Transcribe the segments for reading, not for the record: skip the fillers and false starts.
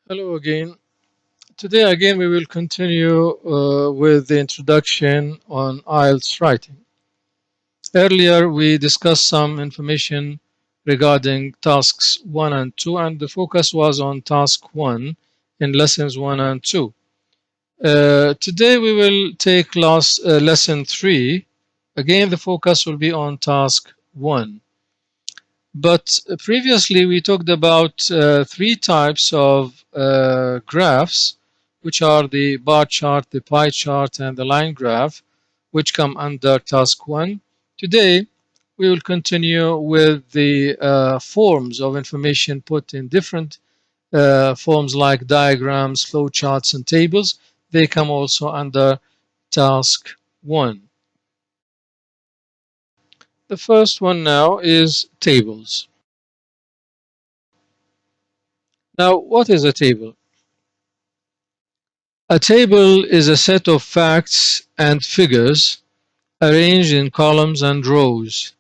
Hello again. Today again we will continue with the introduction on IELTS writing. Earlier we discussed some information regarding tasks 1 and 2 and the focus was on task 1 in lessons 1 and 2. Today we will take lesson 3. Again the focus will be on task 1. But previously we talked about three types of graphs, which are the bar chart, the pie chart, and the line graph, which come under task 1. Today we will continue with the forms of information put in different forms like diagrams, flow charts, and tables. They come also under task 1. The first one now is tables. Now, what is a table? A table is a set of facts and figures arranged in columns and rows.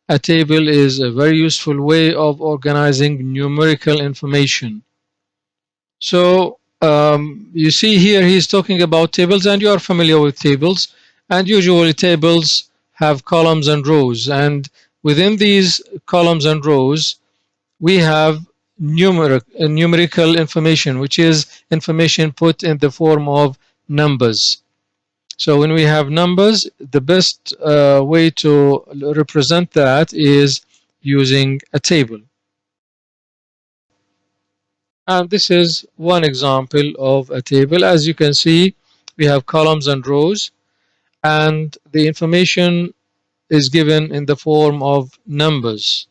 A table is a very useful way of organizing numerical information. So you see here he's talking about tables, and you are familiar with tables, and usually tables have columns and rows, and within these columns and rows we have numerical information, which is information put in the form of numbers. So when we have numbers, the best way to represent that is using a table. And this is one example of a table. As you can see, we have columns and rows, and the information is given in the form of numbers.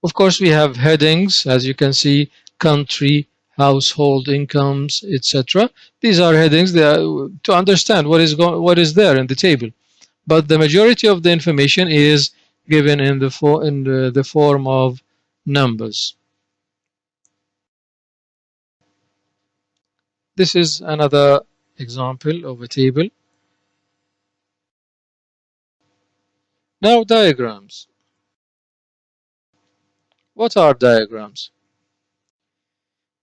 Of course, we have headings, as you can see, country, household incomes, etc. These are headings to understand what is there in the table. But the majority of the information is given in the form of numbers. This is another example of a table. Now, diagrams. What are diagrams?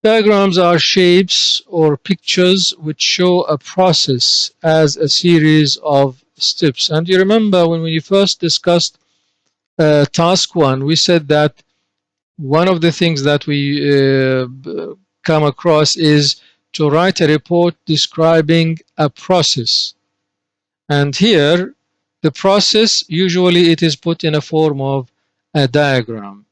Diagrams are shapes or pictures which show a process as a series of steps. And you remember when we first discussed task 1, we said that one of the things that we come across is to write a report describing a process. And here, the process, usually it is put in a form of a diagram.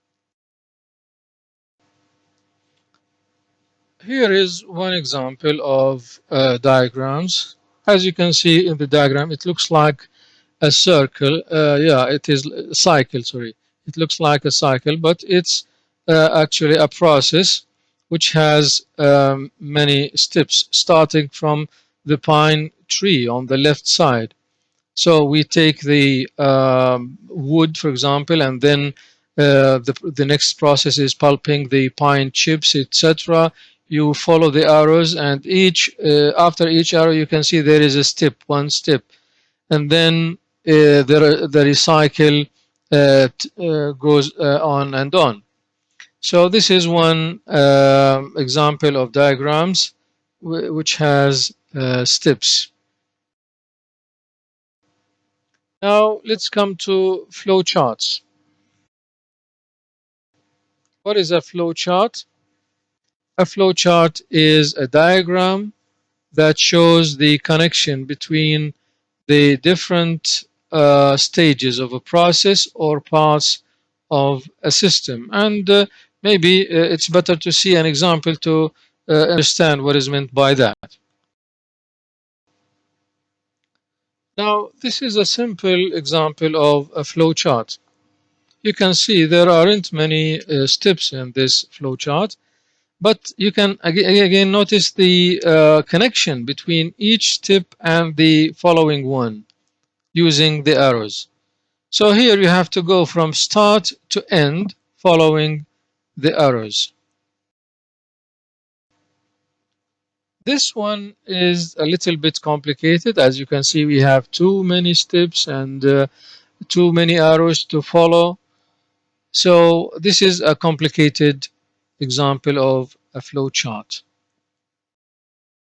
Here is one example of diagrams. As you can see in the diagram, it looks like a circle. Yeah, it is a cycle, sorry. It looks like a cycle, but it's actually a process which has many steps, starting from the pine tree on the left side. So we take the wood, for example, and then the next process is pulping the pine chips, etc. You follow the arrows, and after each arrow, you can see there is a step, one step, and then the recycle goes on and on. So this is one example of diagrams which has steps. Now let's come to flow charts. What is a flow chart? A flow chart is a diagram that shows the connection between the different stages of a process or parts of a system. And maybe it's better to see an example to understand what is meant by that. Now, this is a simple example of a flow chart. You can see there aren't many steps in this flow chart, but you can again notice the connection between each step and the following one using the arrows. So here you have to go from start to end following the arrows. This one is a little bit complicated. As you can see, we have too many steps and too many arrows to follow. So this is a complicated example of a flow chart.